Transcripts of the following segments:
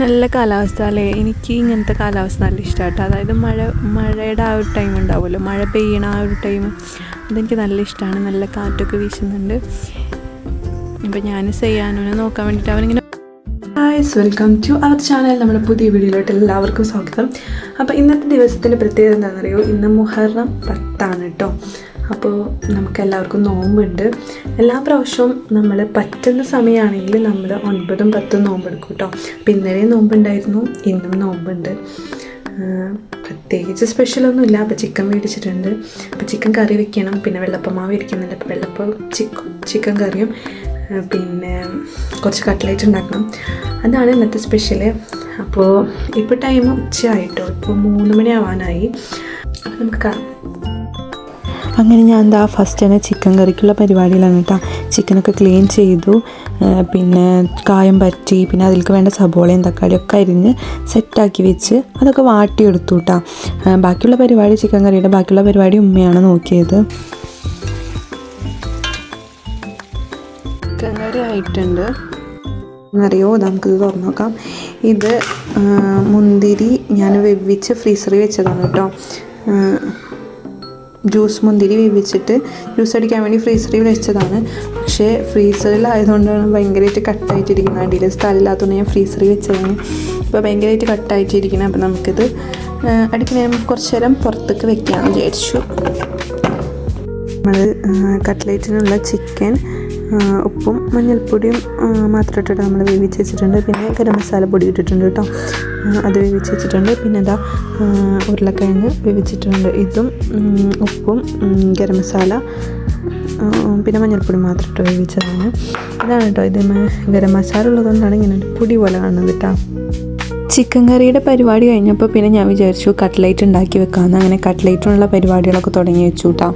നല്ല കാലാവസ്ഥ അല്ലേ. എനിക്ക് ഇങ്ങനത്തെ കാലാവസ്ഥ നല്ല ഇഷ്ടമാട്ടോ. അതായത് മഴയുടെ ആ ഒരു ടൈം ഉണ്ടാവുമല്ലോ, മഴ പെയ്യണ ആ ഒരു ടൈം, അതെനിക്ക് നല്ല ഇഷ്ടമാണ്. നല്ല കാറ്റൊക്കെ വീശുന്നുണ്ട്. ഇപ്പം ഞാൻ ചെയ്യാനോനെ നോക്കാൻ വേണ്ടിയിട്ട് അവനിങ്ങനെ ഹായ്സ്, വെൽക്കം ടു അവർ ചാനൽ. നമ്മുടെ പുതിയ വീഡിയോയിലോട്ട് എല്ലാവർക്കും സ്വാഗതം. അപ്പോൾ ഇന്നത്തെ ദിവസത്തിൻ്റെ പ്രത്യേകത എന്താണെന്നറിയോ? ഇന്ന് മുഹറം 10 കേട്ടോ. അപ്പോൾ നമുക്ക് എല്ലാവർക്കും നോമ്പുണ്ട്. എല്ലാ പ്രാവശ്യവും നമ്മൾ പറ്റുന്ന സമയമാണെങ്കിൽ നമ്മൾ 9ഉം 10ഉം നോമ്പെടുക്കും കേട്ടോ. അപ്പോൾ ഇന്നലെയും നോമ്പുണ്ടായിരുന്നു, ഇന്നും നോമ്പുണ്ട്. പ്രത്യേകിച്ച് സ്പെഷ്യലൊന്നുമില്ല. അപ്പോൾ ചിക്കൻ മേടിച്ചിട്ടുണ്ട്. അപ്പോൾ ചിക്കൻ കറി വെക്കണം. പിന്നെ വെള്ളപ്പമാവ് ഇരിക്കുന്നുണ്ട്. അപ്പോൾ വെള്ളപ്പം ചിക്കൻ കറിയും പിന്നെ കുറച്ച് കട്ട്ലേറ്റ് ഉണ്ടാക്കണം. അതാണ് ഇന്നത്തെ സ്പെഷ്യല്. അപ്പോൾ ഇപ്പോൾ ടൈം ഉച്ചയായിട്ടോ, ഇപ്പോൾ 3 മണി ആവാനായി. അപ്പോൾ നമുക്ക് അങ്ങനെ ഞാൻ ഫസ്റ്റ് തന്നെ ചിക്കൻ കറിക്കുള്ള പരിപാടിയിലാണ് കേട്ടോ. ചിക്കനൊക്കെ ക്ലീൻ ചെയ്തു, പിന്നെ കായം പറ്റി, പിന്നെ അതിലേക്ക് വേണ്ട സബോളയും തക്കാളിയും ഒക്കെ അരിഞ്ഞ് സെറ്റാക്കി വെച്ച് അതൊക്കെ വാട്ടിയെടുത്തു കേട്ടോ. ബാക്കിയുള്ള പരിപാടി, ചിക്കൻ കറിയുടെ ബാക്കിയുള്ള പരിപാടി ഉമ്മയാണ് നോക്കിയത്. ചിക്കൻ കറി ആയിട്ടുണ്ട് എന്നറിയോ? നമുക്കിത് തുറന്നു നോക്കാം. ഇത് മുന്തിരി ഞാൻ വെവിച്ച് ഫ്രീസറിൽ വെച്ചതാണ് കേട്ടോ. ജ്യൂസ് മുന്തിരി വേവിച്ചിട്ട് ജ്യൂസ് അടിക്കാൻ വേണ്ടി ഫ്രീസറിൽ വെച്ചതാണ്. പക്ഷേ ഫ്രീസറിലായതുകൊണ്ടാണ് ഭയങ്കരമായിട്ട് കട്ടായിട്ടിരിക്കുന്നത്. അടിയിൽ സ്ഥലമില്ലാത്തതുകൊണ്ട് ഞാൻ ഫ്രീസറിൽ വെച്ചതാണ്. ഇപ്പോൾ ഭയങ്കരമായിട്ട് കട്ടായിട്ടിരിക്കുന്നത്. അപ്പോൾ നമുക്കിത് അടിക്കുന്ന കുറച്ച് നേരം പുറത്തേക്ക് വെക്കാമെന്ന് വിചാരിച്ചു. നമ്മൾ കട്ട്ലേറ്റിനുള്ള ചിക്കൻ ഉപ്പും മഞ്ഞൾപ്പൊടിയും മാത്രം ഇട്ടിട്ട് നമ്മൾ വേവിച്ച് വെച്ചിട്ടുണ്ട്. പിന്നെ ഗരം മസാല പൊടി ഇട്ടിട്ടുണ്ട് കേട്ടോ, അത് വേവിച്ച് വെച്ചിട്ടുണ്ട്. പിന്നെ ഉരുളക്കിഴങ്ങ് വേവിച്ചിട്ടുണ്ട്. ഇതും ഉപ്പും ഗരം മസാല പിന്നെ മഞ്ഞൾപ്പൊടി മാത്രം ഇട്ട് വേവിച്ചതാണ്. ഇതാണ് കേട്ടോ. ഇത് ഗരം മസാല ഉള്ളതുകൊണ്ടാണ് ഇങ്ങനെ ഒരു പൊടി പോലെ കാണുന്നത് കേട്ടോ. ചിക്കൻ കറിയുടെ പരിപാടി കഴിഞ്ഞപ്പോൾ പിന്നെ ഞാൻ വിചാരിച്ചു കട്ട്ലേറ്റ് ഉണ്ടാക്കി വെക്കാമെന്ന്. അങ്ങനെ കട്ട്ലേറ്റിനുള്ള പരിപാടികളൊക്കെ തുടങ്ങി വെച്ചു കേട്ടോ.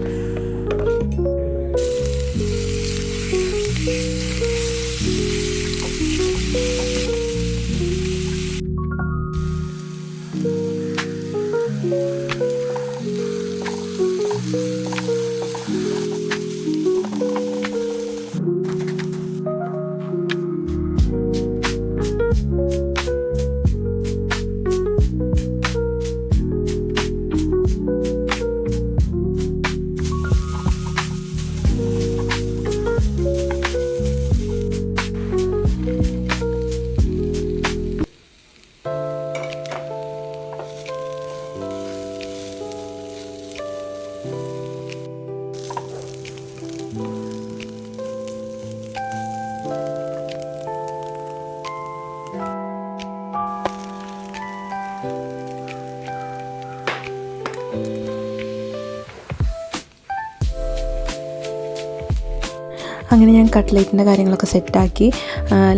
അങ്ങനെ ഞാൻ കട്ട്ലേറ്റിൻ്റെ കാര്യങ്ങളൊക്കെ സെറ്റാക്കി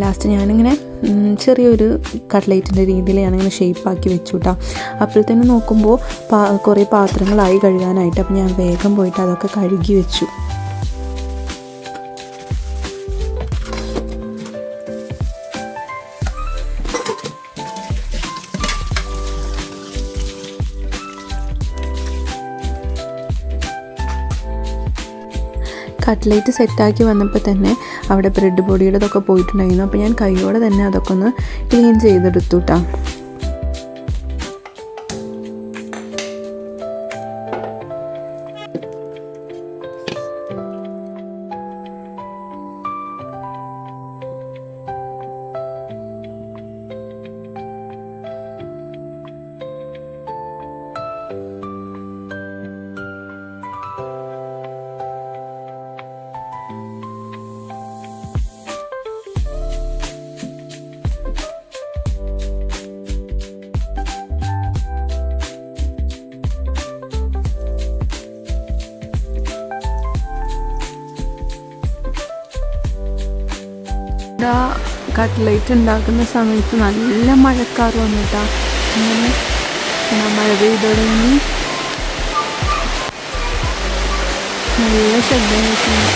ലാസ്റ്റ് ഞാനിങ്ങനെ ചെറിയൊരു കട്ട്ലേറ്റിൻ്റെ രീതിയിൽ ഞാനിങ്ങനെ ഷേപ്പാക്കി വെച്ചു കേട്ടോ. അപ്പോഴത്തേനും നോക്കുമ്പോൾ കുറേ പാത്രങ്ങളായി കഴുകാനായിട്ട്. അപ്പോൾ ഞാൻ വേഗം പോയിട്ട് അതൊക്കെ കഴുകി വെച്ചു. കട്ട്ലേറ്റ് സെറ്റാക്കി വന്നപ്പോൾ തന്നെ അവിടെ ബ്രെഡ് പൊടിയുടെതൊക്കെ പോയിട്ടുണ്ടായിരുന്നു. അപ്പോൾ ഞാൻ കൈയോടെ തന്നെ അതൊക്കെ ഒന്ന് ക്ലീൻ ചെയ്തെടുത്തു കേട്ടോ. കട്ട്ലേറ്റ് ഉണ്ടാക്കുന്ന സമയത്ത് നല്ല മഴക്കാർ വന്നിട്ടാ. അങ്ങനെ മഴ പെയ്തു തുടങ്ങി. നല്ല ശബ്ദം കേൾക്കുന്നു.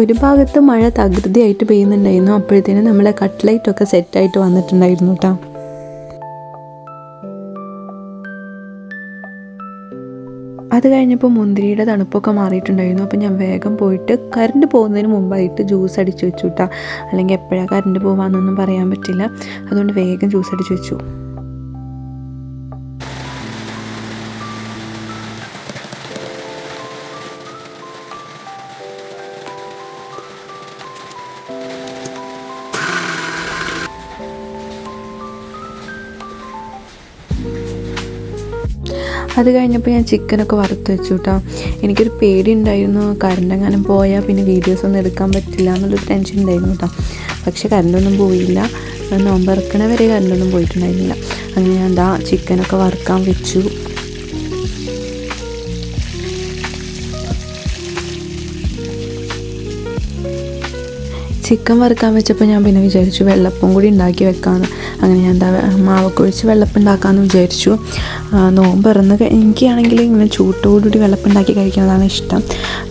ഒരു ഭാഗത്ത് മഴ തകൃതിയായിട്ട് പെയ്യുന്നുണ്ടായിരുന്നു. അപ്പോഴത്തേനും നമ്മളെ കട്ട്ലേറ്റൊക്കെ സെറ്റായിട്ട് വന്നിട്ടുണ്ടായിരുന്നു കേട്ടോ. അത് കഴിഞ്ഞപ്പോൾ മുന്തിരിയുടെ തണുപ്പൊക്കെ മാറിയിട്ടുണ്ടായിരുന്നു. അപ്പോൾ ഞാൻ വേഗം പോയിട്ട് കറണ്ട് പോകുന്നതിന് മുമ്പായിട്ട് ജ്യൂസ് അടിച്ച് വെച്ചു കേട്ടോ. അല്ലെങ്കിൽ എപ്പോഴാണ് കറണ്ട് പോകാമെന്നൊന്നും പറയാൻ പറ്റില്ല. അതുകൊണ്ട് വേഗം ജ്യൂസ് അടിച്ച് വെച്ചു. അത് കഴിഞ്ഞപ്പോൾ ഞാൻ ചിക്കനൊക്കെ വറുത്ത് വെച്ചു കേട്ടോ. എനിക്കൊരു പേടി ഉണ്ടായിരുന്നു, കറണ്ടെങ്ങാനും പോയാൽ പിന്നെ വീഡിയോസൊന്നും എടുക്കാൻ പറ്റില്ല എന്നുള്ളൊരു ടെൻഷൻ ഉണ്ടായിരുന്നു കേട്ടോ. പക്ഷേ കറണ്ടൊന്നും പോയില്ല. നോമ്പ് ഇറക്കണ വരെ കറണ്ടൊന്നും പോയിട്ടുണ്ടായിരുന്നില്ല. അങ്ങനെ ഞാൻ എന്താ ചിക്കനൊക്കെ വറുക്കാൻ വെച്ചു. ചിക്കൻ വറുക്കാൻ വെച്ചപ്പോൾ ഞാൻ പിന്നെ വിചാരിച്ചു വെള്ളപ്പം കൂടി ഉണ്ടാക്കി വെക്കാമെന്ന്. അങ്ങനെ ഞാൻ എന്താ മാവൊക്കെ ഒഴിച്ച് വെള്ളപ്പം ഉണ്ടാക്കാമെന്ന് വിചാരിച്ചു. നോമ്പറന്ന് എനിക്കാണെങ്കിൽ ഇങ്ങനെ ചൂട്ടോടുകൂടി വെള്ളപ്പം ഉണ്ടാക്കി കഴിക്കുന്നതാണ് ഇഷ്ടം.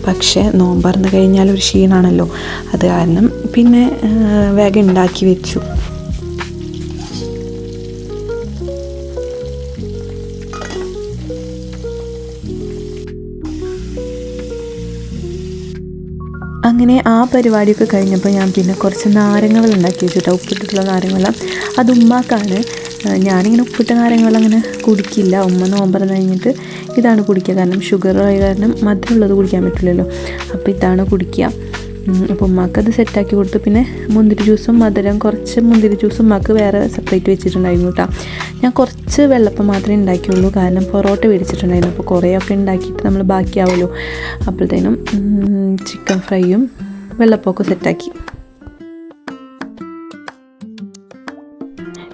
പക്ഷേ നോമ്പറന്ന് കഴിഞ്ഞാൽ ഒരു ക്ഷീണമാണല്ലോ, അത് കാരണം പിന്നെ വേഗം ഉണ്ടാക്കി വെച്ചു. അങ്ങനെ ആ പരിപാടിയൊക്കെ കഴിഞ്ഞപ്പോൾ ഞാൻ പിന്നെ കുറച്ച് നാരങ്ങ വെള്ളം ഉണ്ടാക്കി വെച്ചിട്ട്, ഉപ്പിട്ടിട്ടുള്ള നാരങ്ങ വെള്ളം. അത് ഉമ്മാക്കാണ്. ഞാനിങ്ങനെ ഉപ്പിട്ട നാരങ്ങ വെള്ളം അങ്ങനെ കുടിക്കില്ല. ഉമ്മ നോമ്പറന്ന് കഴിഞ്ഞിട്ട് ഇതാണ് കുടിക്കുക. കാരണം ഷുഗർ ആയ കാരണം മധുരമുള്ളത് കുടിക്കാൻ പറ്റില്ലല്ലോ. അപ്പോൾ ഇതാണ് കുടിക്കുക. അപ്പോൾ ഉമ്മാക്കത് സെറ്റാക്കി കൊടുത്തു. പിന്നെ മുന്തിരി ജ്യൂസും മധുരം കുറച്ച് മുന്തിരി ജ്യൂസും ഉമ്മാക്ക് വേറെ സെപ്പറേറ്റ് വെച്ചിട്ടുണ്ടായിരുന്നു കേട്ടോ. ഞാൻ കുറച്ച് വെള്ളപ്പം മാത്രമേ ഉണ്ടാക്കിയുള്ളൂ, കാരണം പൊറോട്ട മേടിച്ചിട്ടുണ്ടായിരുന്നു. അപ്പോൾ കുറേയൊക്കെ ഉണ്ടാക്കിയിട്ട് നമ്മൾ ബാക്കിയാവുമല്ലോ. അപ്പോഴത്തേനും ചിക്കൻ ഫ്രൈയും വെള്ളപ്പമൊക്കെ സെറ്റാക്കി.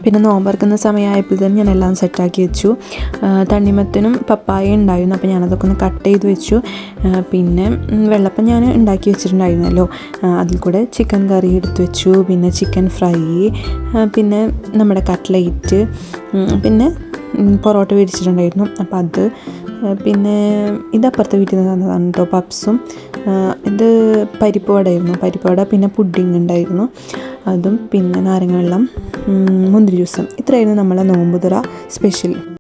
പിന്നെ നോമ്പറക്കുന്ന സമയമായപ്പോൾ തന്നെ ഞാൻ എല്ലാം സെറ്റാക്കി വെച്ചു. തണ്ണിമത്തനും പപ്പായ ഉണ്ടായിരുന്നു. അപ്പോൾ ഞാനതൊക്കെ ഒന്ന് കട്ട് ചെയ്ത് വെച്ചു. പിന്നെ വെള്ളപ്പം ഞാൻ ഉണ്ടാക്കി വെച്ചിട്ടുണ്ടായിരുന്നല്ലോ, അതിൽ കൂടെ ചിക്കൻ കറി എടുത്ത് വെച്ചു. പിന്നെ ചിക്കൻ ഫ്രൈ, പിന്നെ നമ്മുടെ കട്ട്ലേറ്റ്, പിന്നെ പൊറോട്ട മേടിച്ചിട്ടുണ്ടായിരുന്നു. അപ്പോൾ അത്, പിന്നെ ഇതപ്പുറത്തെ വീട്ടിൽ നിന്ന് തന്നതാണ് കേട്ടോ പപ്സും. ഇത് പരിപ്പ് വടയായിരുന്നു, പരിപ്പ് വട. പിന്നെ പുഡിങ് ഉണ്ടായിരുന്നു, അതും. പിന്നെ നാരങ്ങ വെള്ളം, മുന്തിരി ജ്യൂസും. ഇത്രയായിരുന്നു നമ്മളെ നോമ്പുതുറ സ്പെഷ്യൽ.